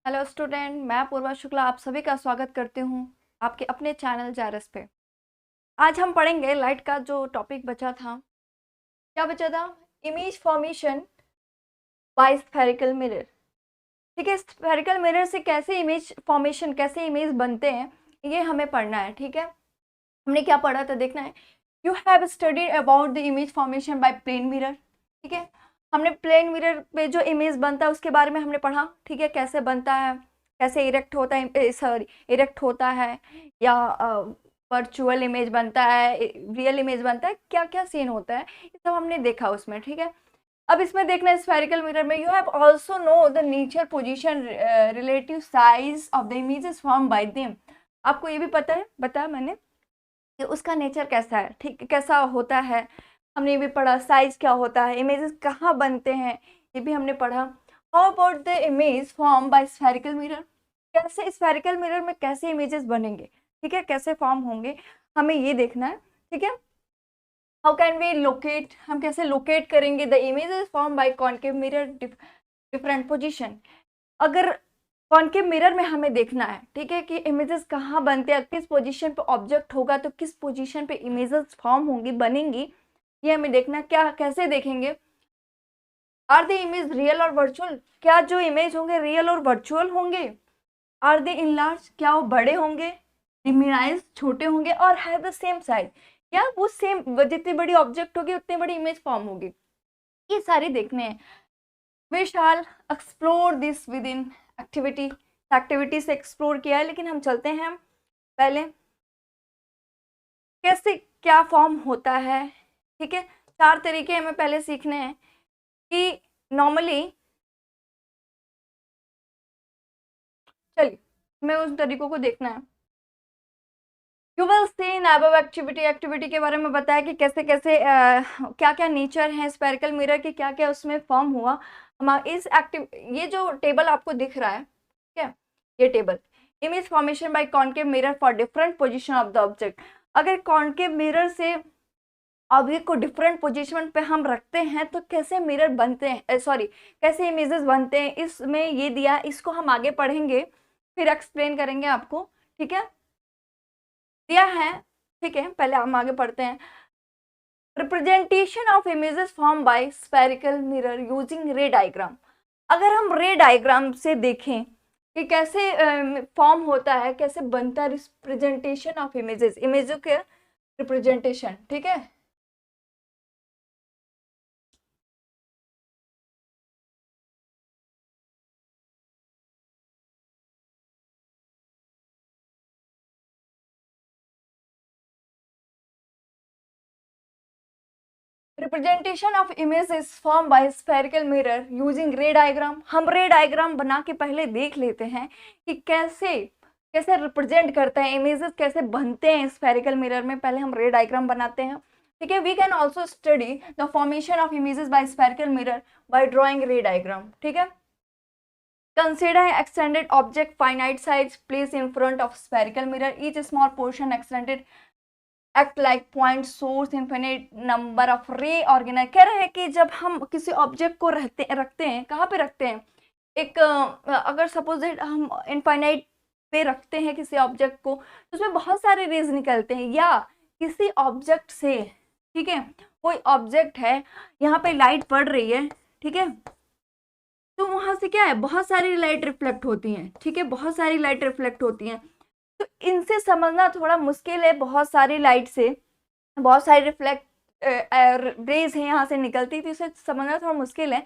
Hello student, मैं पूर्वा शुक्ला आप सभी का स्वागत करती हूँ आपके अपने चैनल जारस पे। आज हम पढ़ेंगे लाइट का जो टॉपिक बचा था। क्या बचा था? Image formation bye spherical mirror. ठीक है, स्फेरिकल मिरर से कैसे इमेज फॉर्मेशन, कैसे इमेज बनते हैं, ये हमें पढ़ना है। ठीक है, हमने क्या पढ़ा था देखना है। You have studied about the image formation by plane mirror. ठीक है, हमने प्लेन मिरर पे जो इमेज बनता है उसके बारे में हमने पढ़ा। ठीक है, कैसे बनता है, कैसे इरेक्ट होता है, सॉरी इरेक्ट होता है या वर्चुअल इमेज बनता है, रियल इमेज बनता है, क्या क्या सीन होता है, ये सब हमने देखा उसमें। ठीक है, अब इसमें देखना है स्फेरिकल मिरर में you have also know the nature, position, relative size of the images form by them. आपको ये भी पता है, बताया मैंने कि उसका नेचर कैसा है। ठीक, कैसा होता है हमने ये भी पढ़ा। साइज क्या होता है, इमेजेस कहाँ बनते हैं, ये भी हमने पढ़ा। How about the image form bye spherical mirror, कैसे स्फेरिकल मिरर में कैसे इमेजेस बनेंगे, ठीक है, कैसे फॉर्म होंगे, हमें ये देखना है। ठीक है, हाउ कैन वी लोकेट, हम कैसे लोकेट करेंगे the images form by concave mirror different position. अगर कॉन्केव मिरर में हमें देखना है, ठीक है, कि इमेजेस कहाँ बनते हैं, किस पोजीशन पे ऑब्जेक्ट होगा तो किस पोजीशन पे इमेजेस फॉर्म होंगी, बनेंगी, ये हमें देखना है। क्या कैसे देखेंगे? आर द इमेज रियल और वर्चुअल, क्या जो इमेज होंगे रियल और वर्चुअल होंगे? आर दे इन लार्ज, क्या वो बड़े होंगे, डिमिनाइज छोटे होंगे, और हैव द सेम साइज, या वो सेम, जितनी बड़ी ऑब्जेक्ट होगी उतनी बड़ी इमेज फॉर्म होगी, ये सारे देखने हैं। We shall explore this with in activity, activity से एक्सप्लोर किया है, लेकिन हम चलते हैं पहले कैसे क्या फॉर्म होता है। ठीक है, चार तरीके हमें पहले सीखने हैं कि नॉर्मली, चलिए हमें उन तरीकों को देखना है। You will see in above activity, activity के बारे में बताया कि कैसे कैसे क्या क्या नेचर है स्फेरिकल मिरर के, क्या क्या उसमें फॉर्म हुआ। हम इस एक्टिव, ये जो टेबल आपको दिख रहा है, ठीक है, ये table image formation bye concave mirror for different position of the object. अगर कॉन्केव मिरर से ऑब्जेक्ट को डिफरेंट पोजीशन पे हम रखते हैं तो कैसे मिरर बनते हैं, सॉरी कैसे इमेजेस बनते हैं, इसमें ये दिया, इसको हम आगे पढ़ेंगे, फिर एक्सप्लेन करेंगे आपको। ठीक है, दिया है। ठीक है, पहले हम आगे पढ़ते हैं। Representation of images form by spherical mirror using रे डायग्राम। अगर हम रे डायग्राम से देखें कि कैसे फॉर्म होता है, कैसे बनता है रिप्रेजेंटेशन ऑफ इमेजेस, इमेजों के रिप्रेजेंटेशन। ठीक है, representation of images form by spherical mirror using रे डायग्राम। हम रे डायग्राम बना के पहले देख लेते हैं कि कैसे कैसे रिप्रेजेंट करते हैं इमेजेस, कैसे बनते हैं स्फेरिकल मिरर में, पहले हम रे डायग्राम बनाते हैं। ठीक है, we can also study the formation of images by spherical mirror by drawing ray diagram. ठीक है, consider extended object finite size placed in front of spherical mirror, each small portion extended act like point source infinite number of ray organa। कह रहे हैं कि जब हम किसी object को रखते हैं, कहाँ पे रखते हैं, एक अगर सपोज हम इनफाइनाइट पे रखते हैं किसी ऑब्जेक्ट को तो उसमें बहुत सारे रेज निकलते हैं, या किसी ऑब्जेक्ट से, ठीक है, कोई ऑब्जेक्ट है, यहाँ पे लाइट पड़ रही है, ठीक है, तो वहां से क्या है, बहुत सारी लाइट रिफ्लेक्ट होती हैं। ठीक है, बहुत सारी लाइट रिफ्लेक्ट होती हैं, तो इनसे समझना थोड़ा मुश्किल है। बहुत सारी लाइट से बहुत सारी रिफ्लेक्ट रेज है यहाँ से निकलती, तो इसे समझना थोड़ा मुश्किल है।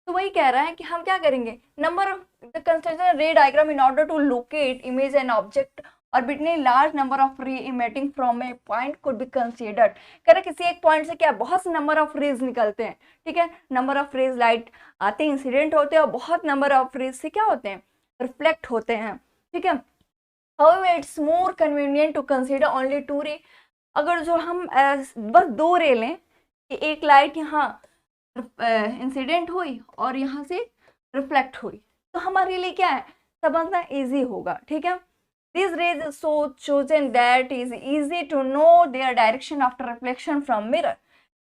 तो वही कह रहा है कि हम क्या करेंगे, number of the construction ray diagram in order to locate image and object और between large number of ray emitting from a point could be considered. कह रहे किसी एक पॉइंट से क्या बहुत से नंबर ऑफ रेज निकलते हैं। ठीक है, नंबर ऑफ रेज लाइट आते हैं, इंसिडेंट होते हैं, और बहुत नंबर ऑफ रेज से क्या होते हैं, रिफ्लेक्ट होते हैं। ठीक है, however it's more convenient to consider only two ray। अगर जो हम बस दो रे लें कि एक लाइट यहाँ इंसिडेंट हुई और यहाँ से रिफ्लेक्ट हुई, तो हमारे लिए क्या है, समझना इजी होगा। ठीक है, this rays so chosen that is easy to know their direction after reflection from mirror.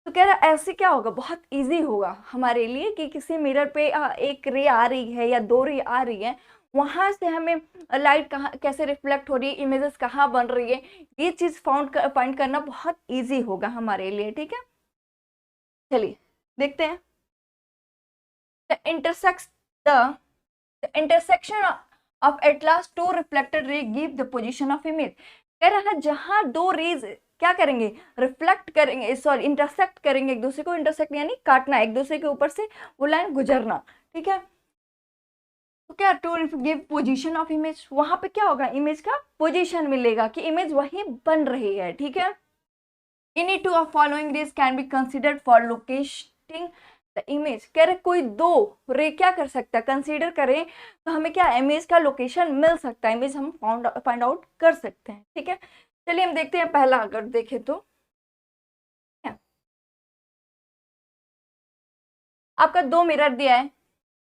तो कह रहा ऐसे क्या होगा, बहुत इजी होगा हमारे लिए कि किसी मिरर पे एक रे आ रही है या दो रे आ रही है, वहां से हमें लाइट कहाँ कैसे रिफ्लेक्ट हो रही है, इमेजेस कहाँ बन रही है, ये चीज फाइंड करना बहुत इजी होगा हमारे लिए। ठीक है, चलिए देखते हैं। The intersex the intersection of at last two reflected ray give the position of image. कह रहा है जहां दो रेज क्या करेंगे, रिफ्लेक्ट करेंगे, सॉरी इंटरसेक्ट करेंगे एक दूसरे को, इंटरसेक्ट यानी काटना, एक दूसरे के ऊपर से वो लाइन गुजरना। ठीक है, तो क्या to give position of image, वहां पे क्या होगा, इमेज का पोजीशन मिलेगा कि इमेज वही बन रही है। ठीक है, any two of following raise can be considered for locating the image. कह रहे कोई दो रे क्या कर सकता है, कंसीडर करें तो हमें क्या इमेज का लोकेशन मिल सकता है, इमेज हम फाइंड आउट कर सकते हैं। ठीक है, चलिए हम देखते हैं पहला, अगर देखें तो आपका दो मिरर दिया है,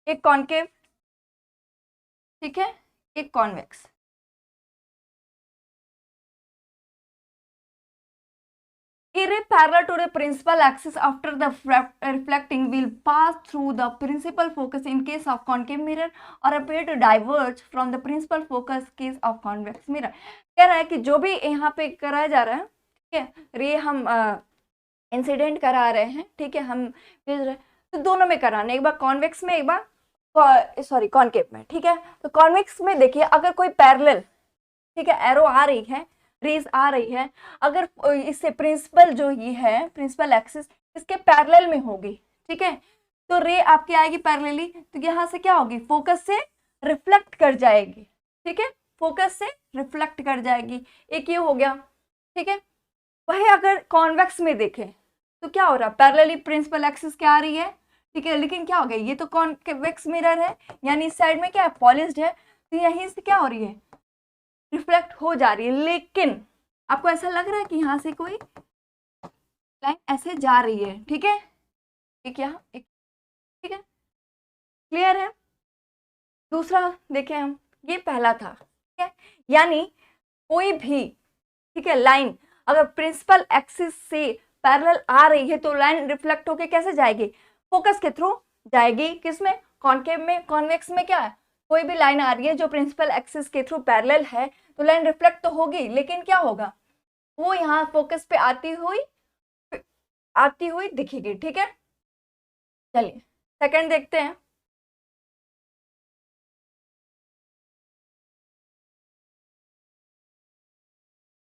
एक कॉनकेव, ठीक है, एक convex. A ray parallel to the principal axis after the reflecting will pass through the principal focus in case of concave mirror or appear to diverge from the principal focus case of convex mirror। कह रहा है कि जो भी यहाँ पे कराया जा रहा है, ठीक है, रे हम इंसिडेंट करा रहे हैं, ठीक है, हम भेज रहे हैं, तो दोनों में कराना, एक बार कॉन्वेक्स में, एक बार सॉरी कॉनकेव में। ठीक है, तो कॉन्वेक्स में देखिए अगर कोई पैरेलल, ठीक है, एरो आ रही है, रेज आ रही है, अगर इससे प्रिंसिपल जो ये है, प्रिंसिपल एक्सिस इसके पैरेलल में होगी, ठीक है, तो रे आपकी आएगी पैरेलली, तो यहाँ से क्या होगी, फोकस से रिफ्लेक्ट कर जाएगी। ठीक है, फोकस से रिफ्लेक्ट कर जाएगी, एक ये हो गया। ठीक है, वही अगर कॉन्वेक्स में देखें तो क्या हो रहा है, पैरेलली प्रिंसिपल एक्सिस क्या आ रही है, ठीक है, लेकिन क्या हो गया, ये तो कॉन्वेक्स मिरर है, यानी इस साइड में क्या है, पॉलिश्ड है, तो यहीं से क्या हो रही है, रिफ्लेक्ट हो जा रही है। लेकिन आपको ऐसा लग रहा है कि यहाँ से कोई लाइन ऐसे जा रही है, ठीक है, एक यहाँ एक, ठीक है, क्लियर है। दूसरा देखें हम, ये पहला था, ठीक है, यानी कोई भी, ठीक है, लाइन अगर प्रिंसिपल एक्सिस से पैरेलल आ रही है तो लाइन रिफ्लेक्ट होके कैसे जाएगी, फोकस के थ्रू जाएगी, किसमें, कॉनकेव में। कॉन्वेक्स में क्या है, कोई भी लाइन आ रही है जो प्रिंसिपल एक्सिस के थ्रू पैरेलल है तो लाइन रिफ्लेक्ट तो होगी, लेकिन क्या होगा, वो यहाँ फोकस पे आती हुई दिखेगी। ठीक है, चलिए सेकंड देखते हैं।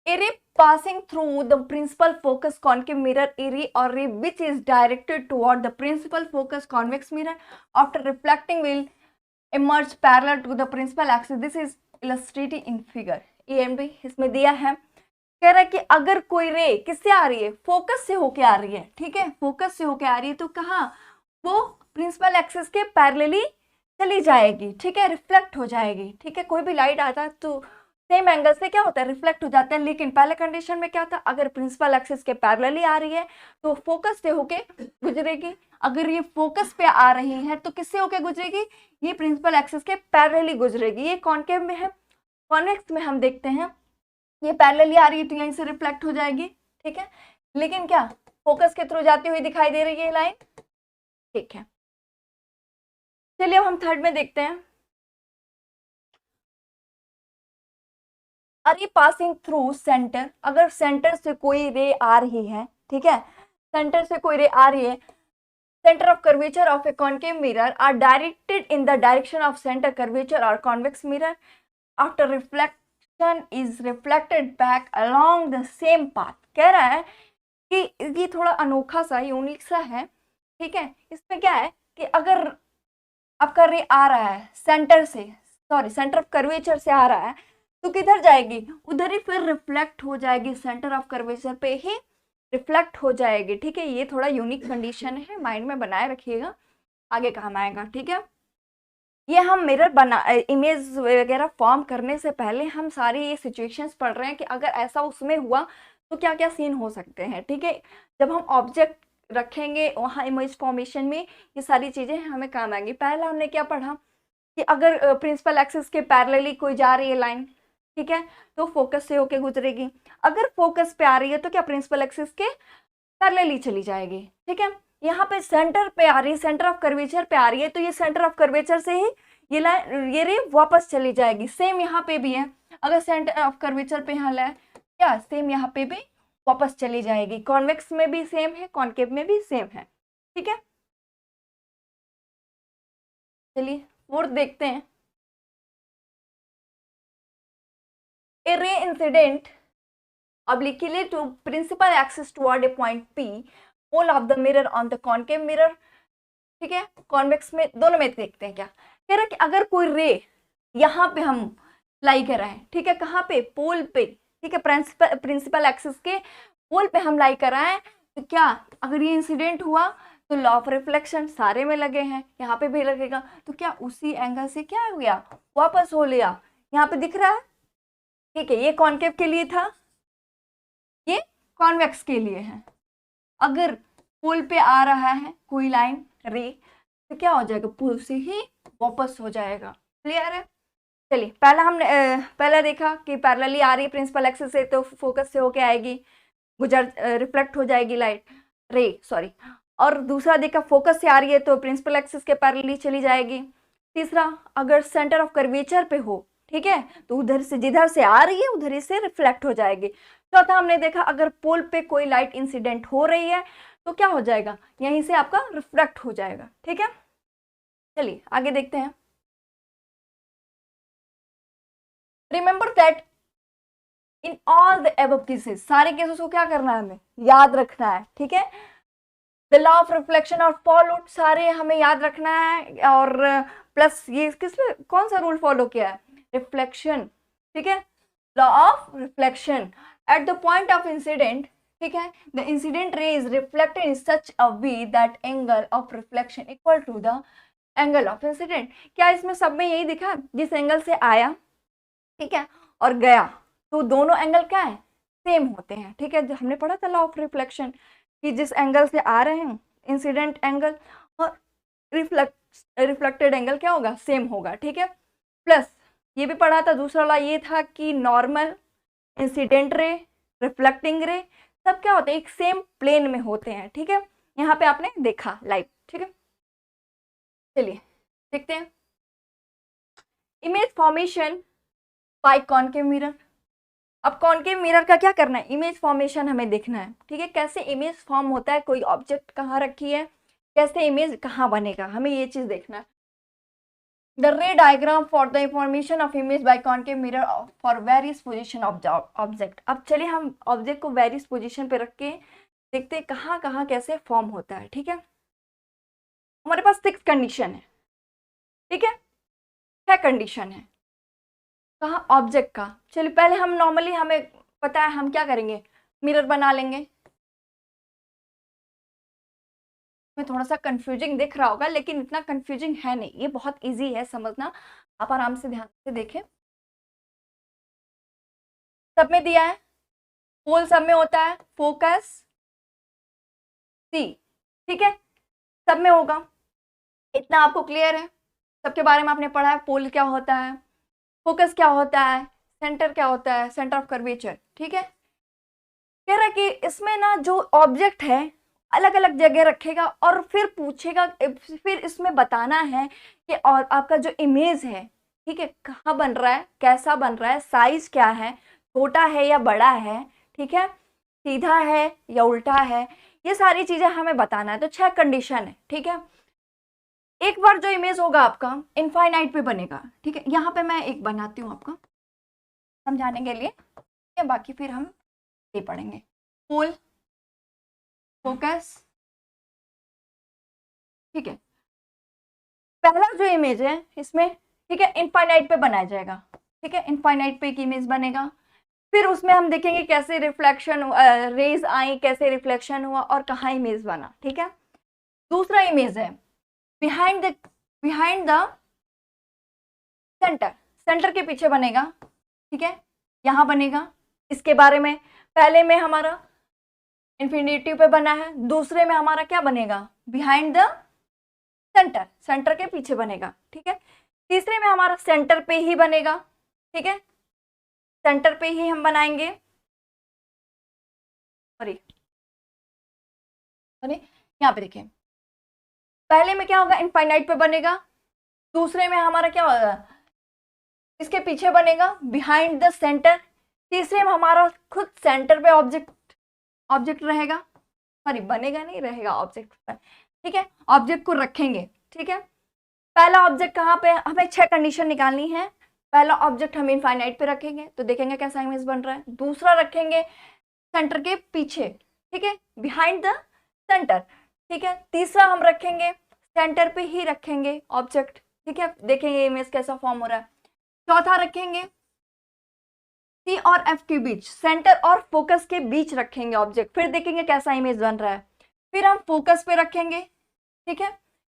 A ray passing through the principal focus concave mirror, a ray or ray which is directed toward the principal focus convex mirror after reflecting will emerge parallel to the principal axis. This is illustrated in figure A and B, इसमें दिया है। कह रहा है कि अगर कोई रे किससे आ रही है, फोकस से होके आ रही है, ठीक है, फोकस से होके आ रही है, तो कहाँ, वो प्रिंसिपल एक्सिस के पैरेलली चली जाएगी, ठीक है, रिफ्लेक्ट हो जाएगी। ठीक है, कोई भी लाइट आता है तो सेम एंगल से क्या होता है, रिफ्लेक्ट हो जाता है, लेकिन पहले कंडीशन में क्या था, अगर प्रिंसिपल एक्सिस के पैरेलली आ रही है तो फोकस से होके गुजरेगी, अगर ये फोकस पे आ रही है तो किससे होके गुजरेगी, ये प्रिंसिपल एक्सिस के पैरेलली गुजरेगी। ये कॉनकेव में है, कॉन्वेक्स में हम देखते हैं ये पैरेलली आ रही है तो यहीं से रिफ्लेक्ट हो जाएगी। ठीक है, लेकिन क्या फोकस के थ्रू जाती हुई दिखाई दे रही है लाइन। ठीक है, चलिए अब हम थर्ड में देखते हैं। अरे पासिंग थ्रू सेंटर, अगर सेंटर से कोई रे आ रही है, ठीक है, सेंटर से कोई रे आ रही है, centre of curvature of a concave mirror are directed in the direction of centre curvature और convex mirror after reflection is reflected back along the same path. कह रहा है कि ये थोड़ा अनोखा सा, यूनिक सा है। ठीक है, इसमें क्या है कि अगर आपका रे आ रहा है सेंटर से, सॉरी सेंटर ऑफ कर्वेचर से आ रहा है, तो किधर जाएगी, उधर ही फिर रिफ्लेक्ट हो जाएगी, सेंटर ऑफ कर्वेचर पे ही रिफ्लेक्ट हो जाएगी। ठीक है, ये थोड़ा यूनिक कंडीशन है, माइंड में बनाए रखिएगा, आगे काम आएगा। ठीक है, ये हम मिरर बना, इमेज वगैरह फॉर्म करने से पहले हम सारी ये सिचुएशंस पढ़ रहे हैं कि अगर ऐसा उसमें हुआ तो क्या क्या सीन हो सकते हैं। ठीक है, जब हम ऑब्जेक्ट रखेंगे वहाँ इमेज फॉर्मेशन में ये सारी चीज़ें हमें काम आएंगी। पहला हमने क्या पढ़ा कि अगर प्रिंसिपल एक्सिस के पैरेलली कोई जा रही है लाइन, ठीक है, तो फोकस से होके गुजरेगी, अगर फोकस पे आ रही है तो क्या प्रिंसिपल एक्सिस के पैरेलली चली जाएगी। ठीक है, यहाँ पे सेंटर पे आ रही है, सेंटर ऑफ कर्वेचर पे आ रही है, तो ये सेंटर ऑफ कर्वेचर से ही ये रे वापस चली जाएगी। सेम यहाँ पे भी है, अगर सेंटर ऑफ कर्वेचर पे यहाँ लाए क्या, सेम यहाँ पे भी वापस चली जाएगी। कॉन्वेक्स में भी सेम है, कॉन्केव में भी सेम है, ठीक है। चलिए फोर्थ देखते हैं। A ray incident obliquely to principal axis toward a point P, pole of the mirror on the concave mirror, ठीक है। कॉन्वेक्स में दोनों में देखते हैं क्या कह रहा है कि अगर कोई रे यहाँ पे हम लाई कर रहे हैं, ठीक है, कहाँ पे, पोल पे, ठीक है, प्रिंसिपल एक्सिस के पोल पे हम लाई कर रहे हैं, तो क्या अगर ये इंसिडेंट हुआ तो लॉ ऑफ रिफ्लेक्शन सारे में लगे हैं, यहाँ पे भी लगेगा, तो क्या उसी एंगल से क्या हो गया, वापस हो लिया। यहाँ पे दिख रहा है, ठीक है, ये कॉन्केव के लिए था, ये कॉन्वेक्स के लिए है। अगर पोल पे आ रहा है कोई लाइन रे तो क्या हो जाएगा, पोल से ही वापस हो जाएगा। क्लियर है। चलिए पहला हमने पहला देखा कि पैरेलली आ रही है प्रिंसिपल एक्सिस से तो फोकस से होके आएगी, गुजर रिफ्लेक्ट हो जाएगी लाइट रे सॉरी। और दूसरा देखा फोकस से आ रही है तो प्रिंसिपल एक्सिस के पैरेलली चली जाएगी। तीसरा अगर सेंटर ऑफ कर्वेचर पे हो, ठीक है, तो उधर से जिधर से आ रही है उधर ही से रिफ्लेक्ट हो जाएगी। चौथा हमने देखा अगर पोल पे कोई लाइट इंसिडेंट हो रही है तो क्या हो जाएगा, यहीं से आपका रिफ्लेक्ट हो जाएगा, ठीक है। चलिए आगे देखते हैं। Remember that in all the above cases, सारे केसेस को क्या करना है, हमें याद रखना है, ठीक है। द लॉ ऑफ रिफ्लेक्शन और फॉलोड सारे हमें याद रखना है, और प्लस ये किसमें कौन सा रूल फॉलो किया है, रिफ्लेक्शन, ठीक है, law of reflection at the point of incident, ठीक है, the incident ray is reflected in such a way that angle of reflection equal to the angle of incident. क्या इसमें सब में यही दिखा, जिस एंगल से आया, ठीक है, और गया, तो दोनों एंगल क्या है, सेम होते हैं, ठीक है। जो हमने पढ़ा था लॉ ऑफ रिफ्लेक्शन कि जिस एंगल से आ रहे हैं इंसिडेंट एंगल और रिफ्लेक्टेड एंगल क्या होगा, सेम होगा, ठीक है। प्लस ये भी पढ़ा था, दूसरा वाला ये था कि नॉर्मल, इंसिडेंट रे, रिफ्लेक्टिंग रे सब क्या होते हैं, एक सेम प्लेन में होते हैं, ठीक है। यहाँ पे आपने देखा लाइव, ठीक है। चलिए देखते हैं image formation bye concave mirror. अब कॉनकेव मिरर का क्या करना है, इमेज फॉर्मेशन हमें देखना है, ठीक है, कैसे इमेज फॉर्म होता है, कोई ऑब्जेक्ट कहाँ रखी है, कैसे इमेज कहाँ बनेगा, हमें ये चीज देखना है। The ray diagram for the information of image bye concave mirror for various position of object. अब चलिए हम ऑब्जेक्ट को वेरियस पोजीशन पे रख के देखते हैं कहाँ कहाँ कैसे फॉर्म होता है, ठीक है। हमारे पास 6 कंडीशन है, ठीक है, 6 कंडीशन है कहाँ, ऑब्जेक्ट का। चलिए पहले हम नॉर्मली हमें पता है हम क्या करेंगे, मिरर बना लेंगे। में थोड़ा सा कंफ्यूजिंग दिख रहा होगा लेकिन इतना कंफ्यूजिंग है नहीं, ये बहुत इजी है समझना, आप आराम से ध्यान से देखें। सब में दिया है, पोल सब में होता है, फोकस सी, ठीक है, सब में होगा, इतना आपको क्लियर है। सबके बारे में आपने पढ़ा है, पोल क्या होता है, फोकस क्या होता है, सेंटर क्या होता है, सेंटर ऑफ कर्वेचर, ठीक है। कह रहा है कि इसमें ना जो ऑब्जेक्ट है अलग अलग जगह रखेगा और फिर पूछेगा, फिर इसमें बताना है कि और आपका जो इमेज है, ठीक है, कहाँ बन रहा है, कैसा बन रहा है, साइज क्या है, छोटा है या बड़ा है, ठीक है, सीधा है या उल्टा है, ये सारी चीजें हमें बताना है। तो 6 कंडीशन है, ठीक है। एक बार जो इमेज होगा आपका इनफाइनाइट पे बनेगा, ठीक है। यहाँ पे मैं एक बनाती हूँ आपका समझाने के लिए, ठीक है, बाकी फिर हम ये पढ़ेंगे। पोल, फोकस, ठीक है, पहला जो इमेज है इसमें, ठीक है, इनफाइनाइट पे बनाया जाएगा, ठीक है, इनफाइनाइट पे एक इमेज बनेगा, फिर उसमें हम देखेंगे कैसे रिफ्लेक्शन रेज आई, कैसे रिफ्लेक्शन हुआ और कहाँ इमेज बना, ठीक है। दूसरा इमेज है बिहाइंड द सेंटर, सेंटर के पीछे बनेगा, ठीक है, यहाँ बनेगा। इसके बारे में पहले में हमारा इन्फिनिटिव पे बना है, दूसरे में हमारा क्या बनेगा, बिहाइंड द सेंटर, सेंटर के पीछे बनेगा, ठीक है। तीसरे में हमारा सेंटर पे ही बनेगा, ठीक है, सेंटर पे ही हम बनाएंगे। सॉरी यहाँ पे देखिए, पहले में क्या होगा, इनफाइनाइट पे बनेगा, दूसरे में हमारा क्या होगा, इसके पीछे बनेगा बिहाइंड द सेंटर। तीसरे में हमारा खुद सेंटर पे ऑब्जेक्ट रहेगा, सॉरी बनेगा नहीं, रहेगा ऑब्जेक्ट पर, ठीक है। ऑब्जेक्ट को रखेंगे, ठीक है। पहला ऑब्जेक्ट कहाँ पे, हमें 6 कंडीशन निकालनी है। पहला ऑब्जेक्ट हम इनफाइनाइट पे रखेंगे तो देखेंगे कैसा इमेज बन रहा है। दूसरा रखेंगे सेंटर के पीछे, ठीक है, बिहाइंड द सेंटर, ठीक है। तीसरा हम रखेंगे सेंटर पे ही रखेंगे ऑब्जेक्ट, ठीक है, देखेंगे इमेज कैसा फॉर्म हो रहा है। चौथा रखेंगे सी और एफ के बीच, सेंटर और फोकस के बीच रखेंगे ऑब्जेक्ट, फिर देखेंगे कैसा इमेज बन रहा है। फिर हम फोकस पे रखेंगे, ठीक है,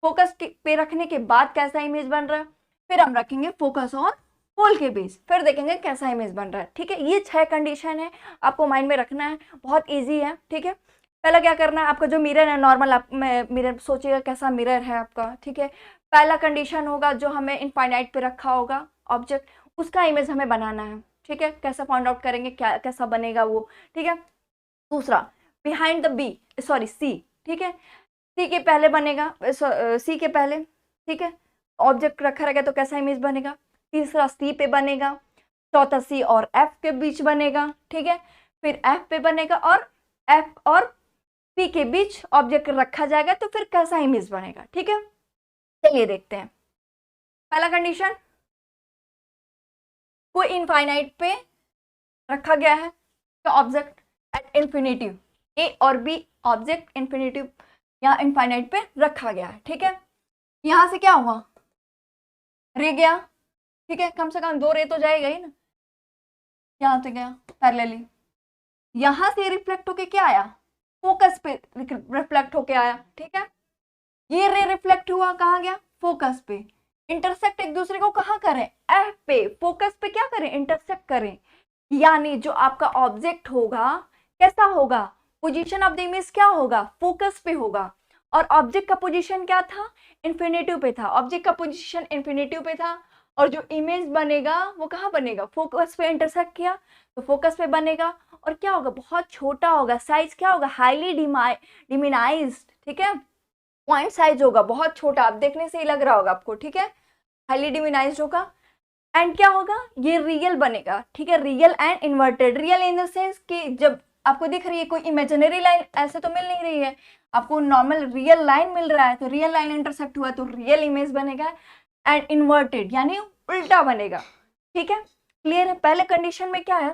फोकस पे रखने के बाद कैसा इमेज बन रहा है। फिर हम रखेंगे फोकस और पोल के बीच, फिर देखेंगे कैसा इमेज बन रहा है, ठीक है। ये 6 कंडीशन है, आपको माइंड में रखना है, बहुत इजी है, ठीक है। पहला क्या करना है, आपका जो मिरर है नॉर्मल, आप मिरर सोचिएगा कैसा मिरर है आपका, ठीक है। पहला कंडीशन होगा जो हमें इनफाइनाइट पे रखा होगा ऑब्जेक्ट, उसका इमेज हमें बनाना है, ठीक है। कैसा फाइंड आउट करेंगे, क्या कैसा बनेगा वो, ठीक है। दूसरा behind the B, sorry C, ठीक है, सी के पहले बनेगा, सी के पहले, ठीक है, ऑब्जेक्ट रखा रहेगा तो कैसा इमेज बनेगा। तीसरा सी पे बनेगा, चौथा सी और एफ के बीच बनेगा, ठीक है। फिर एफ पे बनेगा और एफ और पी के बीच ऑब्जेक्ट रखा जाएगा तो फिर कैसा इमेज बनेगा, ठीक है। चलिए देखते हैं। पहला कंडीशन, कोई इनफाइनाइट पे रखा गया है तो ऑब्जेक्ट एट इन्फिनिटिव, ए और बी ऑब्जेक्ट इन्फिनिटिव या इनफाइनाइट पे रखा गया है, ठीक है। यहां से क्या हुआ, रे गया, ठीक है, कम से कम 2 रे तो जाएगा ही ना, यहां से गया पैरेलली, यहां से रिफ्लेक्ट होके क्या आया, फोकस पे रिफ्लेक्ट होके आया, ठीक है। ये रे रिफ्लेक्ट हुआ कहाँ गया, फोकस पे, इंटरसेक्ट एक दूसरे को कहाँ करें, एफ पे, फोकस पे क्या करें, इंटरसेक्ट करें। यानी जो आपका ऑब्जेक्ट होगा कैसा होगा, पोजीशन ऑफ द इमेज क्या होगा, फोकस पे होगा। और ऑब्जेक्ट का पोजीशन क्या था, इन्फिनिटिव पे था, ऑब्जेक्ट का पोजीशन इन्फिनिटिव पे था। और जो इमेज बनेगा वो कहाँ बनेगा, फोकस पे इंटरसेक्ट किया तो फोकस पे बनेगा। और क्या होगा, बहुत छोटा होगा, साइज क्या होगा, हाईली डिमिनाइज्ड, ठीक है, पॉइंट साइज होगा बहुत छोटा, आप देखने से ही लग रहा होगा आपको, ठीक है, हाईली डिमिनाइज्ड होगा। एंड क्या होगा, ये रियल बनेगा, ठीक है, real and inverted. Real in the sense कि जब आपको दिख रही है कोई इमेजिनरी लाइन ऐसे तो मिल नहीं रही है, आपको नॉर्मल रियल लाइन मिल रहा है, तो रियल लाइन इंटरसेक्ट हुआ तो रियल इमेज बनेगा। एंड इन्वर्टेड यानी उल्टा बनेगा, ठीक है। क्लियर है। पहले कंडीशन में क्या है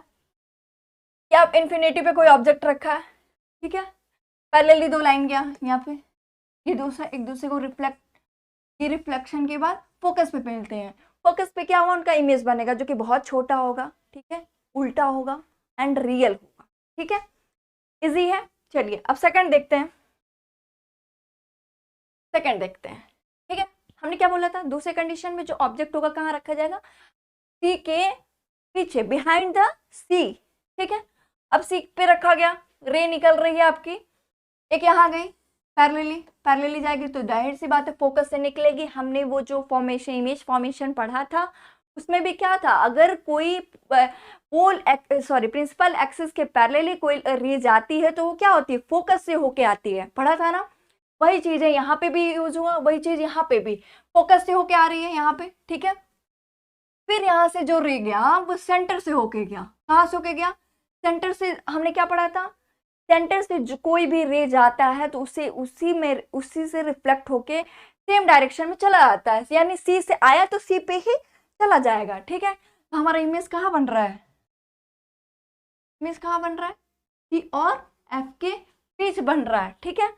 कि आप इन्फिनिटी पे कोई ऑब्जेक्ट रखा है, ठीक है, पैरेलली 2 लाइन गया यहाँ पे, ये दूसरा एक दूसरे को रिफ्लेक्ट, ये रिफ्लेक्शन के बाद फोकस पे मिलते हैं, फोकस पे क्या हुआ, उनका इमेज बनेगा जो कि बहुत छोटा होगा, ठीक है, उल्टा होगा एंड रियल होगा, ठीक है, इजी है। चलिए अब सेकंड देखते हैं, सेकंड देखते हैं, ठीक है। हमने क्या बोला था, दूसरे कंडीशन में जो ऑब्जेक्ट होगा कहाँ रखा जाएगा, सी के पीछे, बिहाइंड द सी, ठीक है। अब सी पे रखा गया, रे निकल रही है आपकी, एक यहाँ गई पैरेलली जाएगी तो जाहिर सी बात है फोकस से निकलेगी। हमने वो जो फॉर्मेशन, इमेज फॉर्मेशन पढ़ा था उसमें भी क्या था, अगर कोई पोल प्रिंसिपल एक्सिस के पैरेलली कोई रे जाती है तो वो क्या होती है, फोकस से होके आती है, पढ़ा था ना। वही चीज है यहाँ पे भी यूज हुआ, वही चीज यहाँ पे भी फोकस से होके आ रही है यहाँ पे, ठीक है। फिर यहाँ से जो रे गया वो सेंटर से होके गया, कहाँ से होके गया, सेंटर से। हमने क्या पढ़ा था, सेंटर से जो कोई भी रे जाता है तो उसी से रिफ्लेक्ट होके सेम डायरेक्शन में चला जाता है, यानी सी से आया तो सी पे ही चला जाएगा, ठीक है। तो हमारा इमेज कहाँ बन रहा है, इमेज कहाँ बन रहा है, सी और एफ के बीच बन रहा है, ठीक है।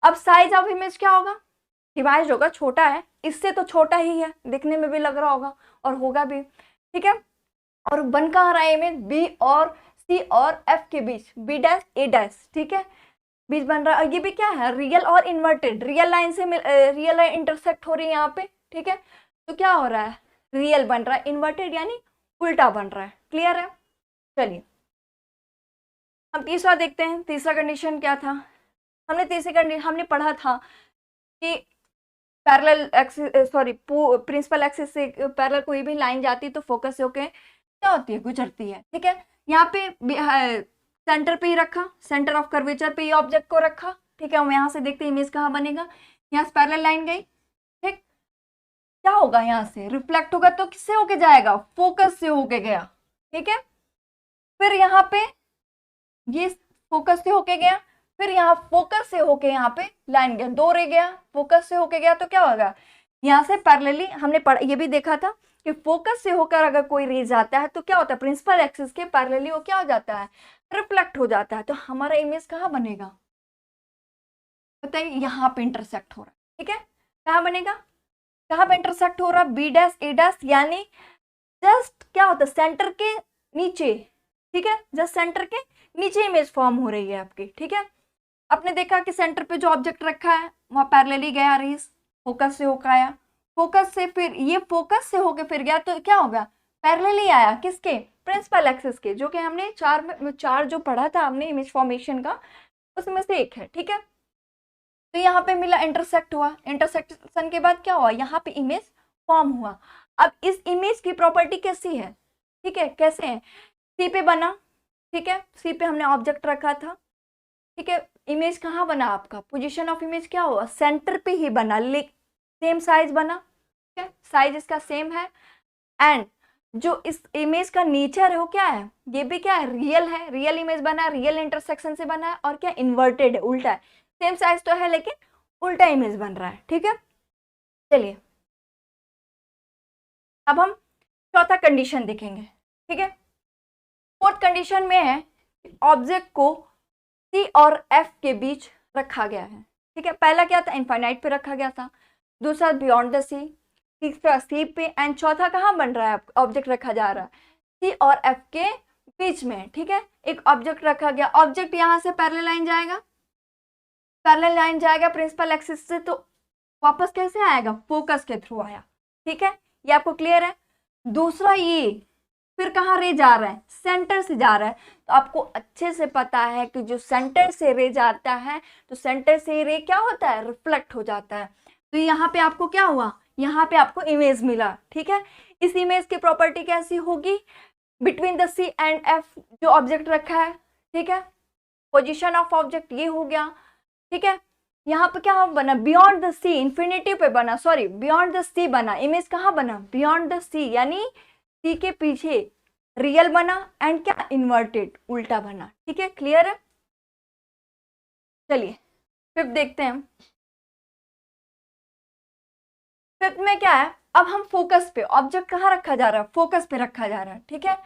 अब साइज ऑफ इमेज क्या होगा, डिवाइड होगा, छोटा है, इससे तो छोटा ही है, दिखने में भी लग रहा होगा और होगा भी, ठीक है। और बन कहाँ रहा है इमेज, बी और सी और एफ के बीच, बी डैश ए डैश, ठीक है, बीच बन रहा है। और ये भी क्या है, रियल और इन्वर्टेड, रियल लाइन से रियल लाइन इंटरसेक्ट हो रही है यहाँ पे, ठीक है। तो क्या हो रहा है, रियल बन रहा है, इन्वर्टेड यानी उल्टा बन रहा है, क्लियर है। चलिए हम तीसरा देखते हैं, तीसरा कंडीशन क्या था। हमने तीसरी कंडीशन हमने पढ़ा था कि parallel axis, sorry principal axis से पैरेलल कोई भी लाइन जाती तो फोकस से होके क्या होती है, गुजरती है, ठीक है। यहाँ पे सेंटर पे ही रखा, सेंटर ऑफ कर्वेचर पे ही ऑब्जेक्ट को रखा, ठीक है। हम यहाँ से देखते हैं इमेज कहाँ बनेगा, यहाँ से पैरेलल लाइन गई, ठीक, क्या होगा, यहाँ से रिफ्लेक्ट होगा तो किससे होके जाएगा, फोकस से होके गया, ठीक है। फिर यहाँ पे ये फोकस से होके गया, फिर यहाँ फोकस से होके यहाँ पे लाइन गया, दो रे गया, फोकस से होके गया तो क्या होगा, यहाँ से पैरेलली हमने ये भी देखा था कि फोकस से होकर अगर कोई रे जाता है तो क्या होता है, प्रिंसिपल एक्सिस के पैरेलली वो क्या हो जाता है, रिफ्लेक्ट हो जाता है। तो हमारा इमेज कहाँ बनेगा बताइए, यहाँ पे इंटरसेक्ट हो रहा है, ठीक है। कहाँ बनेगा, कहाँ पे इंटरसेक्ट हो रहा है, बी डैश ए डैश, यानी जस्ट क्या होता है, सेंटर के नीचे, ठीक है, जस्ट सेंटर के नीचे इमेज फॉर्म हो रही है आपकी, ठीक है। आपने देखा कि सेंटर पे जो ऑब्जेक्ट रखा है वहां पैरेलली गया रेस, फोकस से होकर आया, फोकस से फिर ये फोकस से होके फिर गया तो क्या होगा, पैरेलली आया किसके, प्रिंसिपल एक्सिस के, जो कि हमने चार जो पढ़ा था हमने इमेज फॉर्मेशन का, उसमें से एक है, ठीक है। तो यहाँ पे मिला, इंटरसेक्ट हुआ, इंटरसेक्शन के बाद क्या हुआ, यहाँ पे इमेज फॉर्म हुआ। अब इस इमेज की प्रॉपर्टी कैसी है, ठीक है, कैसे है, सी पे बना, ठीक है, सी पे हमने ऑब्जेक्ट रखा था, ठीक है। इमेज कहाँ बना आपका, पोजीशन ऑफ इमेज क्या हुआ, सेंटर पे ही बना, सेम साइज बना, ठीक है, साइज इसका सेम है। एंड जो इस इमेज का नेचर है वो क्या है, ये भी क्या है, रियल है, रियल इमेज बना है, रियल इंटरसेक्शन से बना है, और क्या इन्वर्टेड है, उल्टा है, सेम साइज तो है लेकिन उल्टा इमेज बन रहा है, ठीक है। चलिए अब हम चौथा कंडीशन देखेंगे, ठीक है। फोर्थ कंडीशन में है ऑब्जेक्ट को सी और एफ के बीच रखा गया है, ठीक है। पहला क्या था, इनफाइनाइट पे रखा गया था, दूसरा बियॉन्ड द सी, तीसरा सी पे, एंड चौथा कहाँ बन रहा है, ऑब्जेक्ट रखा जा रहा है सी और एफ के बीच में, ठीक है। एक ऑब्जेक्ट रखा गया, ऑब्जेक्ट यहाँ से पैरेलल लाइन जाएगा, पैरेलल लाइन जाएगा प्रिंसिपल एक्सिस से, तो वापस कैसे आएगा, फोकस के थ्रू आया, ठीक है, ये आपको क्लियर है। दूसरा ये फिर कहाँ रे जा रहा है, सेंटर से जा रहा है, तो आपको अच्छे से पता है कि जो सेंटर से रे जाता है तो सेंटर से रे क्या होता है, रिफ्लेक्ट हो जाता है। तो यहाँ पे आपको क्या हुआ, यहाँ पे आपको इमेज मिला, ठीक है। इस इमेज की प्रॉपर्टी कैसी होगी, between the C and F जो ऑब्जेक्ट रखा है, ठीक है, पोजिशन ऑफ ऑब्जेक्ट ये हो गया, ठीक है। यहाँ पे क्या बना, बियॉन्ड द सी, इंफिनिटिव पे बना, सॉरी बियॉन्ड द सी बना, इमेज कहाँ बना, बियॉन्ड द सी, यानी सी के पीछे रियल बना, एंड क्या इन्वर्टेड, उल्टा बना, ठीक है, क्लियर है। चलिए फिफ्थ देखते हैं, फिफ्थ में क्या है, अब हम फोकस पे, ऑब्जेक्ट कहाँ रखा जा रहा है, फोकस पे रखा जा रहा है, ठीक है।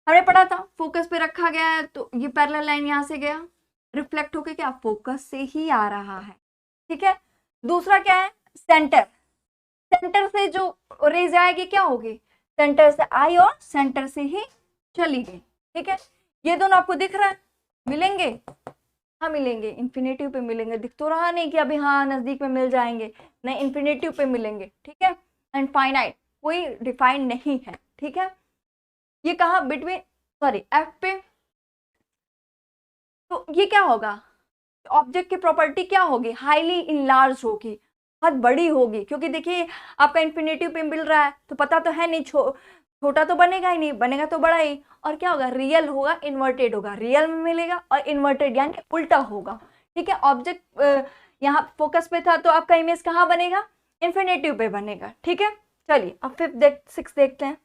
हमने पढ़ा था फोकस पे रखा गया है तो ये पैरेलल लाइन यहाँ से गया, रिफ्लेक्ट होके क्या फोकस से ही आ रहा है, ठीक है। दूसरा क्या है, सेंटर, सेंटर से जो रेज आएगी क्या होगी, सेंटर से आई और सेंटर से ही चली गई, ठीक है। ये दोनों आपको दिख रहा है, मिलेंगे, हाँ मिलेंगे, इन्फिनेटिव पे मिलेंगे, दिख तो रहा नहीं कि अभी हाँ नजदीक में मिल जाएंगे, नहीं इन्फिनेटिव पे मिलेंगे, ठीक है। एंड फाइनाइट कोई डिफाइंड नहीं है, ठीक है। ये कहा बिटवीन, सॉरी एफ पे, तो ये क्या होगा, ऑब्जेक्ट की प्रॉपर्टी क्या होगी, हाईली इनलार्ज होगी, बहुत बड़ी होगी, क्योंकि देखिए आपका इन्फिनेटिव पे मिल रहा है तो पता तो है नहीं, छोटा तो बनेगा ही नहीं, बनेगा तो बड़ा ही, और क्या होगा, रियल होगा इन्वर्टेड होगा, रियल में मिलेगा और इन्वर्टेड यानी उल्टा होगा, ठीक है। ऑब्जेक्ट यहाँ फोकस पे था तो आपका इमेज कहाँ बनेगा, इन्फिनेटिव पे बनेगा, ठीक है। चलिए अब फिफ्थ सिक्स देखते हैं,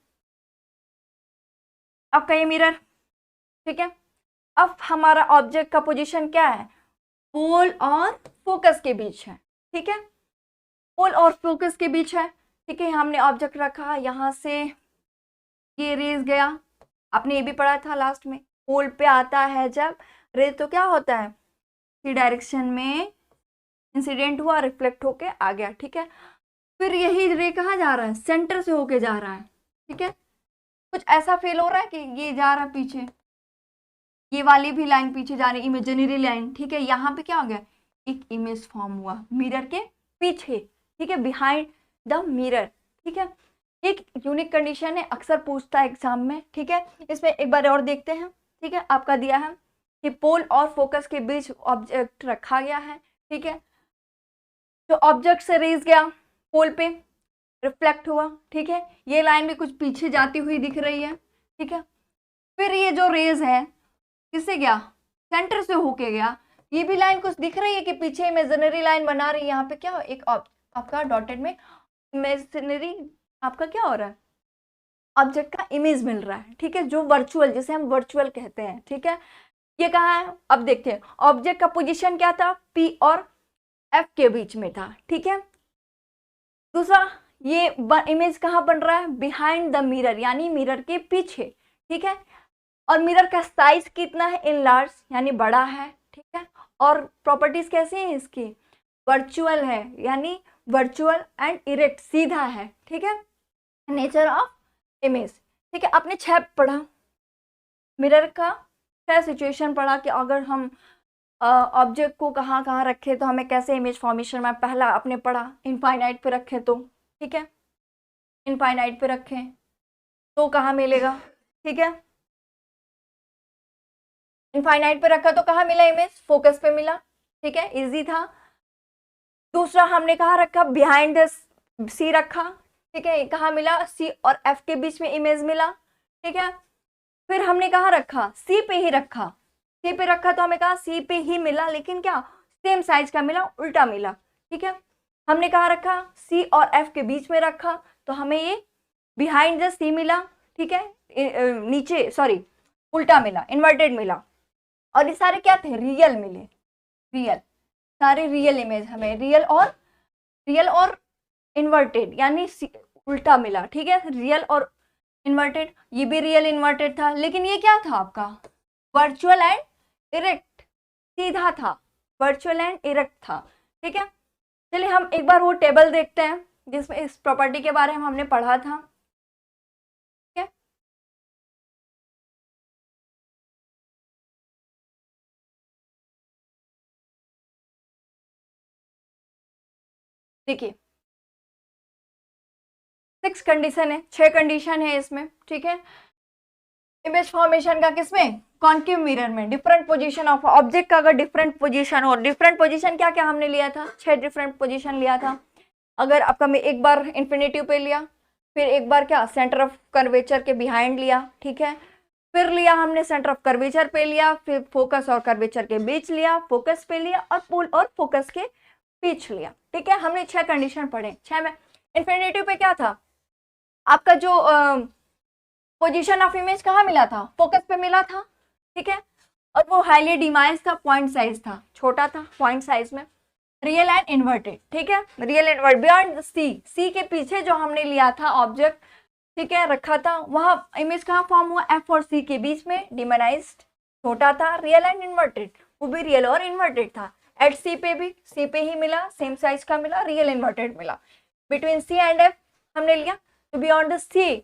आपका ये मिरर, ठीक है। अब हमारा ऑब्जेक्ट का पोजीशन क्या है, पोल और फोकस के बीच है, ठीक है, पोल और फोकस के बीच है, ठीक है। हमने ऑब्जेक्ट रखा, यहाँ से ये रेज गया, आपने ये भी पढ़ा था लास्ट में, पोल पे आता है जब रेज तो क्या होता है, सी डायरेक्शन में इंसिडेंट हुआ, रिफ्लेक्ट होके आ गया, ठीक है। फिर यही रे कहाँ जा रहा है, सेंटर से होके जा रहा है, ठीक है। कुछ ऐसा फील हो रहा है कि ये जा रहा है पीछे, ये वाली भी लाइन पीछे जा रही, इमेजिनरी लाइन, ठीक है। यहाँ पे क्या हो गया, एक इमेज फॉर्म हुआ मिरर के पीछे, ठीक है, बिहाइंड द मिरर, ठीक है। एक यूनिक कंडीशन है, अक्सर पूछता है एग्जाम में, ठीक है। इसमें एक बार और देखते हैं, ठीक है। आपका दिया है कि पोल और फोकस के बीच ऑब्जेक्ट रखा गया है, ठीक है। तो ऑब्जेक्ट से रेज गया, पोल पे रिफ्लेक्ट हुआ, ठीक है। ये लाइन भी कुछ पीछे जाती हुई दिख रही है, ठीक है। फिर ये जो रेज है किससे गया, सेंटर से होके गया, ये भी लाइन कुछ दिख रही है कि पीछे इमेजिनरी लाइन बना रही है, यहाँ पे क्या एक आपका डॉटेड में इमेजिनरी आपका क्या हो रहा है, ऑब्जेक्ट का इमेज मिल रहा है, ठीक है, जो वर्चुअल, जिसे हम वर्चुअल कहते हैं, ठीक है। ये कहाँ है, अब देखते हैं। ऑब्जेक्ट का पोजीशन क्या था, पी और एफ के बीच में था, ठीक है। दूसरा, ये इमेज कहाँ बन रहा है, बिहाइंड द मिरर, यानी मिरर के पीछे, ठीक है। और मिरर का साइज कितना है, इन लार्ज, यानी बड़ा है, ठीक है। और प्रॉपर्टीज कैसी हैं इसकी, वर्चुअल है, यानी वर्चुअल एंड इरेक्ट, सीधा है, ठीक है। नेचर ऑफ इमेज, ठीक है। आपने 6 पढ़ा, मिरर का 6 सिचुएशन पढ़ा कि अगर हम ऑब्जेक्ट को कहाँ कहाँ रखे तो हमें कैसे इमेज फॉर्मेशन में, पहला आपने पढ़ा इनफाइनाइट पे रखे तो, ठीक है, इनफाइनाइट पे रखें तो कहाँ मिलेगा, ठीक है। इनफाइनाइट पे रखा तो कहाँ मिला इमेज, फोकस पे मिला, ठीक है, इजी था। दूसरा हमने कहाँ रखा, बिहाइंड द सी रखा, ठीक है, कहाँ मिला, सी और एफ के बीच में इमेज मिला, ठीक है। फिर हमने कहाँ रखा, सी पे ही रखा, सी पे रखा तो हमें कहा सी पे ही मिला, लेकिन क्या सेम साइज का मिला, उल्टा मिला, ठीक है। हमने कहाँ रखा, सी और एफ के बीच में रखा तो हमें ये बिहाइंड द सी मिला, ठीक है, नीचे सॉरी उल्टा मिला, इन्वर्टेड मिला। और ये सारे क्या थे, रियल मिले, रियल, सारे रियल इमेज हमें रियल और इन्वर्टेड, यानी उल्टा मिला, ठीक है, रियल और इन्वर्टेड। ये भी रियल इन्वर्टेड था, लेकिन ये क्या था आपका, वर्चुअल एंड इरेक्ट, सीधा था, वर्चुअल एंड इरेक्ट था, ठीक है। चलिए हम एक बार वो टेबल देखते हैं जिसमें इस प्रॉपर्टी के बारे में हमने पढ़ा था, ठीक है। देखिए 6 कंडीशन है, 6 कंडीशन है इसमें, ठीक है। इमेज फॉर्मेशन का किसमें, कॉन्केव मिरर में, डिफरेंट पोजीशन ऑफ ऑब्जेक्ट का अगर डिफरेंट पोजीशन हो, डिफरेंट पोजीशन क्या क्या हमने लिया था, 6 डिफरेंट पोजीशन लिया था। अगर आपका मैं एक बार इन्फिनेटिव पे लिया, फिर एक बार क्या सेंटर ऑफ कर्वेचर के बिहाइंड लिया, ठीक है, फिर लिया हमने सेंटर ऑफ कर्वेचर पे लिया, फिर फोकस और कर्वेचर के बीच लिया, फोकस पे लिया, और पुल और फोकस के बीच लिया, ठीक है। हमने 6 कंडीशन पढ़े, 6 में इन्फिनेटिव पे क्या था आपका, जो पोजीशन ऑफ इमेज कहाँ मिला था, फोकस पे मिला था, ठीक है। और वो हाईली डिमाइज था, पॉइंट साइज था, छोटा था पॉइंट साइज में, रियल एंड इन्वर्टेड, ठीक है, रियल इन्वर्ट बियॉन्ड सी, सी के पीछे जो हमने लिया था ऑब्जेक्ट, ठीक है, रखा था, वहां इमेज कहाँ फॉर्म हुआ, एफ और सी के बीच में, डिमोनाइज्ड, छोटा था, रियल एंड इन्वर्टेड, वो भी रियल और इन्वर्टेड था। एट सी पे भी, सी पे ही मिला, सेम साइज का मिला, रियल इन्वर्टेड मिला। बिटवीन सी एंड एफ हमने लिया, तो beyond the C,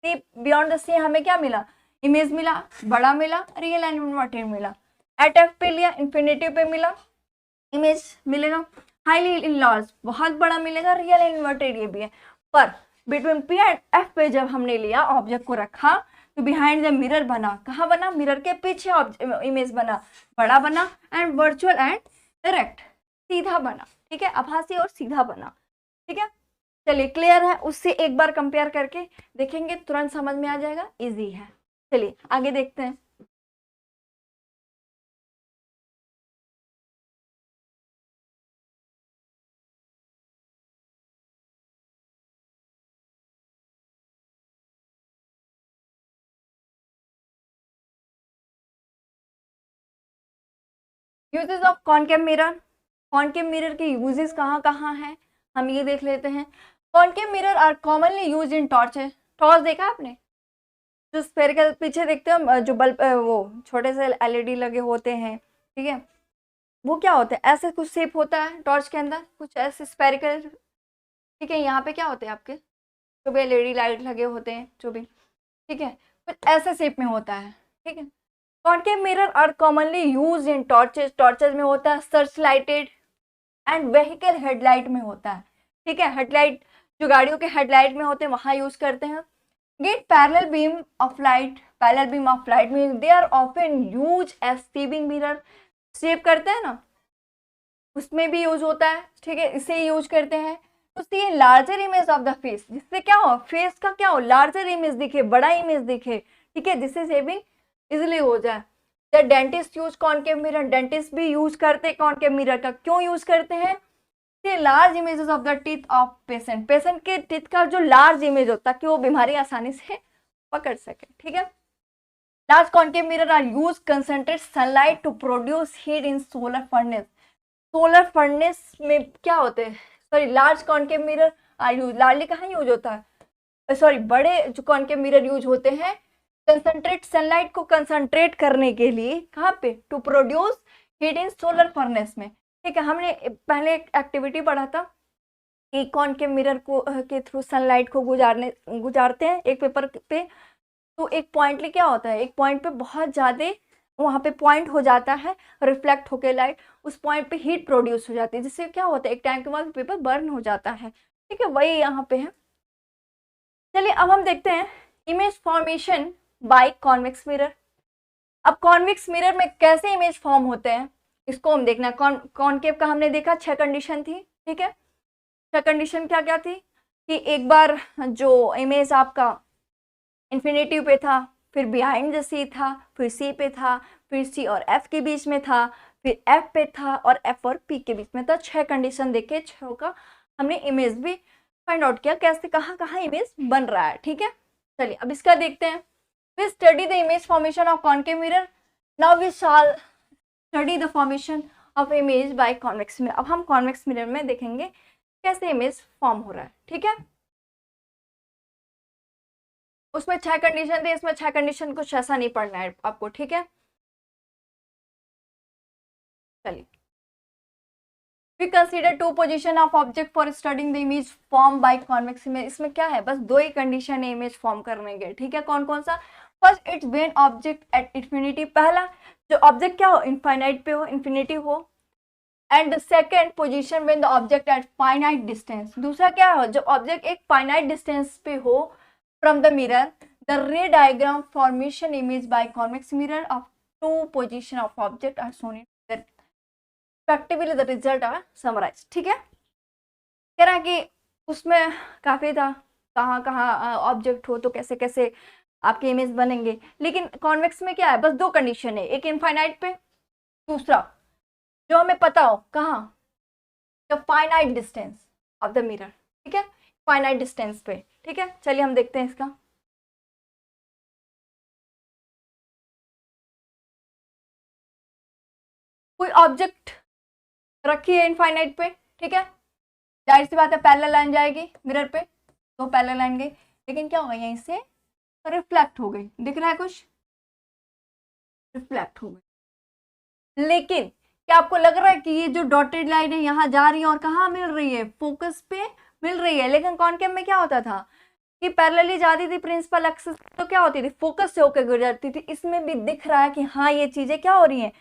beyond the C हमें क्या मिला, इमेज मिला, बड़ा मिला, रियल एंड इन्वर्टेड मिला। एट एफ पे लिया, इन्फिनेटिव पे मिला, इमेज मिलेगा, हाईली इन लार्ज, बहुत बड़ा मिलेगा, रियल एंड इन्वर्टेड ये भी है। पर बिटवीन पी एंड एफ पे जब हमने लिया, ऑब्जेक्ट को रखा, तो बिहाइंड द मिरर बना, कहाँ बना, मिरर के पीछे इमेज बना, बड़ा बना, एंड वर्चुअल एंड डायरेक्ट, सीधा बना, ठीक है, आभासी और सीधा बना, ठीक है। चलिए क्लियर है, उससे एक बार कंपेयर करके देखेंगे, तुरंत समझ में आ जाएगा, इजी है। चलिए आगे देखते हैं। Uses of concave mirror, concave mirror के यूजेस कहाँ कहाँ हैं, हम ये देख लेते हैं। Concave mirror are commonly use in torch, torch देखा आपने, जो स्फेरिकल पीछे देखते हो, जो बल्ब वो छोटे से एलईडी लगे होते हैं, ठीक है, वो क्या होते हैं, ऐसे कुछ शेप होता है टॉर्च के अंदर, कुछ ऐसे स्फेरिकल, ठीक है। यहाँ पे क्या होते हैं आपके, जो भी एलईडी लाइट लगे होते हैं, जो भी, ठीक है, कुछ ऐसे शेप में होता है, ठीक है। Concave mirror are commonly use in torches, torches में होता है, search lighted and vehicle headlight में होता है, ठीक है, हेडलाइट जो गाड़ियों के हेडलाइट में होते हैं वहां यूज करते हैं। Get parallel beam of light, parallel beam of light mean they are often use as shaving mirror, shave करते हैं ना, उसमें भी यूज होता है, ठीक है, इसे यूज करते हैं। तो see larger image of the face, जिससे क्या हो, फेस का क्या हो, लार्जर इमेज दिखे, बड़ा इमेज दिखे, ठीक है, जिससे सेविंग इजिली हो जाए। The dentist use concave mirror, dentist भी यूज करते हैं कॉनकेव मिरर का, क्यों यूज करते हैं, से large images of the teeth of patient, patient के टीथ का जो लार्ज इमेज होता है कि वो बीमारी आसानी से पकड़ सके, ठीक है। Large concave mirror are use concentrate sunlight to produce heat in solar furnace, solar furnace में क्या होते हैं, sorry large concave mirror are use, largely कहाँ यूज होता है, सॉरी बड़े जो कॉन्केव मिरर यूज होते हैं कंसंट्रेट सनलाइट को कंसंट्रेट करने के लिए, कहाँ पे, to produce heat in solar furnace में, ठीक है। हमने पहले एक एक्टिविटी पढ़ा था कि कॉन्केव मिरर को के थ्रू सनलाइट को गुजारते हैं एक पेपर पे, तो एक पॉइंटली क्या होता है, एक पॉइंट पे बहुत ज़्यादा वहाँ पे पॉइंट हो जाता है, रिफ्लेक्ट होकर लाइट उस पॉइंट पे हीट प्रोड्यूस हो जाती है, जिससे क्या होता है एक टाइम के बाद पेपर बर्न हो जाता है, ठीक है। वही यहाँ पे है। चलिए अब हम देखते हैं image formation bye convex mirror. अब कॉन्वेक्स मिरर में कैसे इमेज फॉर्म होते हैं इसको हम देखना है। कॉनकेव का हमने देखा 6 कंडीशन थी, ठीक है। 6 कंडीशन क्या क्या थी कि एक बार जो इमेज आपका इन्फिनेटिव पे था, फिर बिहाइंड द सी था, फिर सी पे था, फिर सी और एफ के बीच में था, फिर एफ पे था और एफ और पी के बीच में था। 6 कंडीशन देखे, 6 का हमने इमेज भी फाइंड आउट किया कैसे कहाँ कहाँ इमेज बन रहा है, ठीक है। चलिए अब इसका देखते हैं। We study the image formation of concave mirror, now we shall study the formation of image by convex mirror. अब हम कॉन्वेक्स मिरर में देखेंगे कैसे इमेज फॉर्म हो रहा है, ठीक है। उसमें 6 कंडीशन थे, इसमें 6 कंडीशन कुछ ऐसा नहीं पढ़ना है आपको, ठीक है। चलिए we consider 2 position of object for studying the image form by convex image. इसमें क्या है, बस 2 ही कंडीशन है इमेज फॉर्म करने के, ठीक है। कौन कौन सा, first it's when object at infinity, पहला जो ऑब्जेक्ट क्या हो, इनफाइनाइट पे हो, इन्फिनिटी हो, and the second position when the object at finite distance, दूसरा क्या हो, जब ऑब्जेक्ट एक फाइनाइट डिस्टेंस पे हो from the mirror. The ray diagram formation image by convex mirror of 2 position of object are shown in respectively the result are summarized, ठीक है। कह रहा है कि उसमें काफी था कहाँ कहाँ ऑब्जेक्ट हो तो कैसे कैसे आपके इमेज बनेंगे, लेकिन कॉन्वेक्स में क्या है, बस 2 कंडीशन है, एक इनफाइनाइट पे, दूसरा जो हमें पता हो कहाँ, the finite distance of the mirror, ठीक है, फाइनाइट डिस्टेंस पे, ठीक है। चलिए हम देखते हैं इसका। कोई ऑब्जेक्ट रखी है इनफाइनाइट पे, ठीक है, जाहिर सी बात है पैरेलल लाइन जाएगी मिरर पे, तो पैरेलल लाइन गई, लेकिन क्या होगा यहीं से रिफ्लेक्ट हो गई, दिख रहा है कुछ, रिफ्लेक्ट हो गई। लेकिन क्या आपको लग रहा है कि ये जो डॉटेड लाइन है यहाँ जा रही है और कहाँ मिल रही है, फोकस पे मिल रही है, लेकिन कॉनकेव में क्या होता था कि पैरेलली जाती थी प्रिंसिपल एक्सिस, तो क्या होती थी फोकस से होकर गुजरती थी। इसमें भी दिख रहा है कि हाँ ये चीजें क्या हो रही हैं,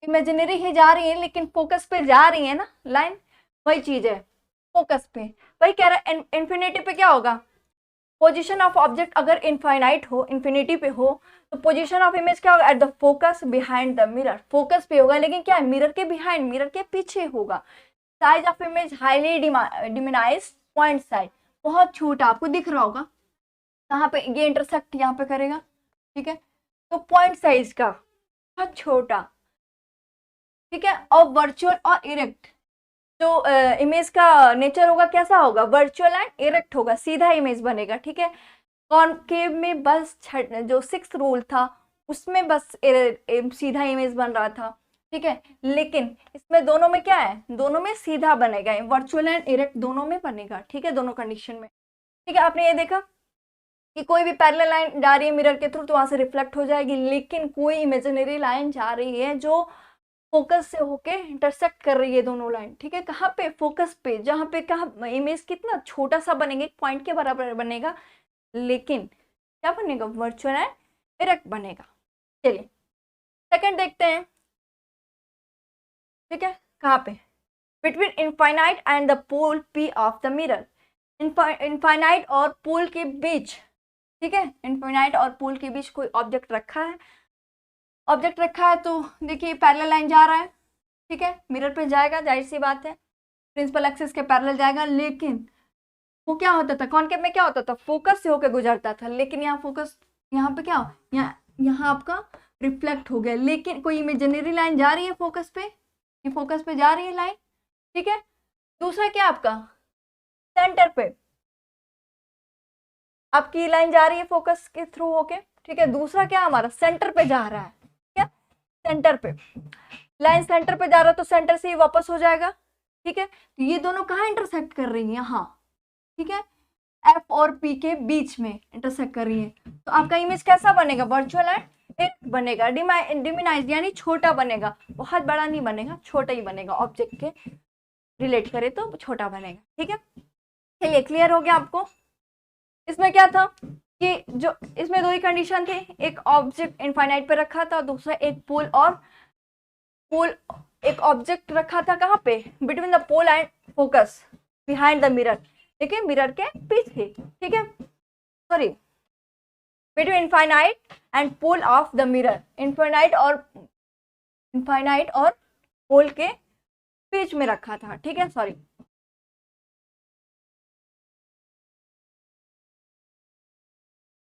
इमेजिनरी ही जा रही है लेकिन फोकस पे जा रही है ना लाइन, वही चीज है फोकस पे। वही कह रहा है इन्फिनिटी पे क्या होगा, पोजीशन ऑफ ऑब्जेक्ट अगर इनफाइनाइट हो, इन्फिनिटी पे हो, तो पोजीशन ऑफ इमेज क्या होगा, at the focus behind the mirror, focus पे होगा लेकिन क्या है मिरर के बिहाइंड, मिरर के पीछे होगा। Size of image highly diminished, point size बहुत छोटा, आपको दिख रहा होगा कहाँ पे ये इंटरसेक्ट यहाँ पे करेगा, ठीक है, तो पॉइंट साइज का बहुत छोटा, ठीक है। और वर्चुअल और इरेक्ट, जो इमेज का नेचर होगा कैसा होगा, वर्चुअल एंड इरेक्ट होगा, सीधा इमेज बनेगा, ठीक है। कॉनकेव में बस जो 6th रूल था उसमें बस सीधा इमेज बन रहा था, ठीक है, लेकिन इसमें दोनों में क्या है, दोनों में सीधा बनेगा, वर्चुअल एंड इरेक्ट दोनों में बनेगा, ठीक है, दोनों कंडीशन में, ठीक है। आपने ये देखा कि कोई भी पैरेलल लाइन जा रही है मिरर के थ्रू तो वहां से रिफ्लेक्ट हो जाएगी, लेकिन कोई इमेजिनरी लाइन जा रही है जो फोकस से होके इंटरसेक्ट कर रही है दोनों लाइन, ठीक है, कहाँ पे, फोकस पे, जहाँ पे कहाँ इमेज कितना छोटा सा बनेगा, एक पॉइंट के बराबर बनेगा, लेकिन क्या बनेगा, वर्चुअल एंड इरेक्ट बनेगा। चलिए सेकंड देखते हैं, ठीक है, कहाँ पे, between infinite and the pole P of the mirror, infinite और पोल के बीच, ठीक है, इनफाइनाइट और पोल के बीच कोई ऑब्जेक्ट रखा है, ऑब्जेक्ट रखा है तो देखिए पैरेलल लाइन जा रहा है, ठीक है, मिरर पे जाएगा, जाहिर सी बात है प्रिंसिपल एक्सिस के पैरेलल जाएगा, लेकिन वो क्या होता था कॉनकेव में, क्या होता था फोकस से होकर गुजरता था, लेकिन यहाँ फोकस, यहाँ पे क्या, यहाँ आपका रिफ्लेक्ट हो गया, लेकिन कोई इमेजिनरी लाइन जा रही है फोकस पे, ये फोकस पे जा रही है लाइन, ठीक है। दूसरा क्या आपका, सेंटर पे आपकी लाइन जा रही है फोकस के थ्रू होके, ठीक है। दूसरा क्या हमारा सेंटर पे जा रहा है, क्या सेंटर पे लाइन सेंटर पे जा रहा है, तो सेंटर से ही वापस हो जाएगा, ठीक है। तो ये दोनों कहाँ इंटरसेक्ट कर रही हैं, यहाँ, ठीक है, एफ और पी के बीच में इंटरसेक्ट कर रही है। तो आपका इमेज कैसा बनेगा, वर्चुअल एंड एक बनेगा, डिमिनाइज यानी छोटा बनेगा, बहुत बड़ा नहीं बनेगा, छोटा ही बनेगा, ऑब्जेक्ट के रिलेट करे तो छोटा बनेगा, ठीक है। चलिए क्लियर हो गया आपको। इसमें क्या था कि जो इसमें दो ही कंडीशन थे, एक ऑब्जेक्ट इनफाइनाइट पे रखा था, दूसरा एक पोल और पोल, एक ऑब्जेक्ट रखा था कहाँ पे, between the pole and focus behind the mirror, लेकिन मिरर के पीछे, ठीक है, sorry, between infinite and pole of the mirror, infinite और पोल के बीच में रखा था, ठीक है, सॉरी।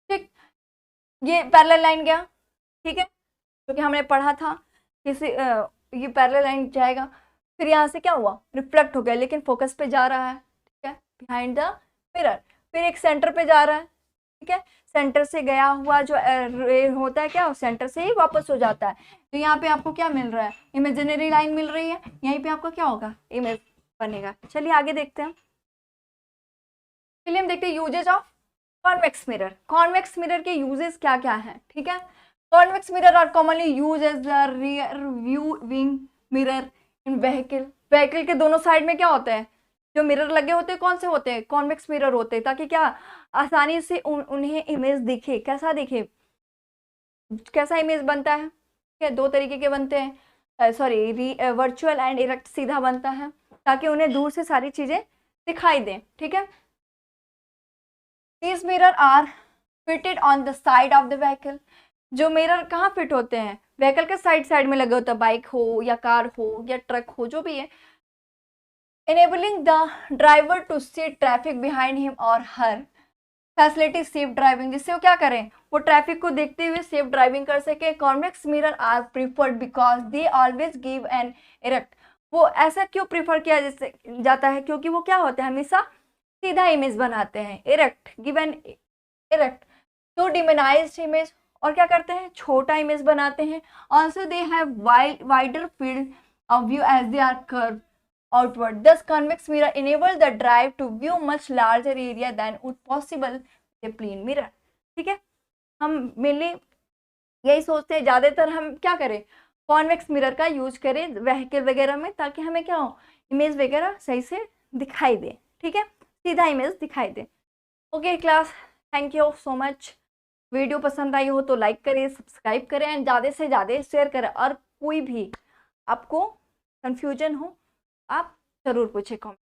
ठीक, ये पैरेलल लाइन गया, ठीक है, क्योंकि हमने पढ़ा था किसी ये पैरेलल लाइन जाएगा, फिर यहाँ से क्या हुआ, रिफ्लेक्ट हो गया, लेकिन फोकस पे जा रहा है, ठीक है, बिहाइंड द मिरर। फिर एक सेंटर पे जा रहा है, ठीक है, सेंटर से गया हुआ जो रे होता है क्या, सेंटर से ही वापस हो जाता है। तो यहाँ पे आपको क्या मिल रहा है, इमेजिनरी लाइन मिल रही है, यहीं पे आपका क्या होगा, इमेज बनेगा। चलिए आगे देखते हैं। चलिए हम देखते हैं usages of convex mirror. Convex mirror के यूजेस क्या क्या हैं, ठीक है। Convex mirror are commonly use as the rear view wing mirror in vehicle. Vehicle के दोनों साइड में क्या होता है, जो मिरर लगे होते हैं कौन से होते हैं, कॉन्वेक्स मिरर होते हैं, ताकि क्या आसानी से उन्हें इमेज दिखे, कैसा दिखे, कैसा इमेज बनता है, ठीक है, दो तरीके के बनते हैं, सॉरी वर्चुअल एंड इरेक्ट, सीधा बनता है ताकि उन्हें दूर से सारी चीजें दिखाई दें, ठीक है। These mirror are fitted on the side of the vehicle। जो मिरर कहाँ फिट होते हैं, व्हीकल के साइड में लगे होते हैं, बाइक हो या कार हो या ट्रक हो, जो भी है। Enabling the driver to see traffic behind him or her, facility safe driving, जिससे वो क्या करें, वो ट्रैफिक को देखते हुए सेफ ड्राइविंग कर सके। Convex mirror are preferred because they always give an erect. वो ऐसा क्यों प्रीफर किया जाता है, क्योंकि वो क्या होता है, हमेशा सीधा इमेज बनाते हैं, इरेक्ट, गिव एन इरेक्ट, तो डिमिनाइज्ड इमेज, और क्या करते हैं, छोटा इमेज बनाते हैं। Also they have wider field of view as they are curve outward. Thus, convex mirror enable the drive to view much larger area than would possible with a plane mirror। ठीक है, हम mainly यही सोचते हैं, ज्यादातर हम क्या करें, कॉन्वेक्स मिरर का यूज करें व्हीकल वगैरह में, ताकि हमें क्या हो, इमेज वगैरह सही से दिखाई दे, ठीक है, सीधा इमेज दिखाई दे। Okay class, thank you so much. Video पसंद आई हो तो लाइक करें, सब्सक्राइब करें एंड ज़्यादा से ज़्यादा शेयर करें। और कोई भी आपको कंफ्यूजन हो आप ज़रूर पूछें कमेंट।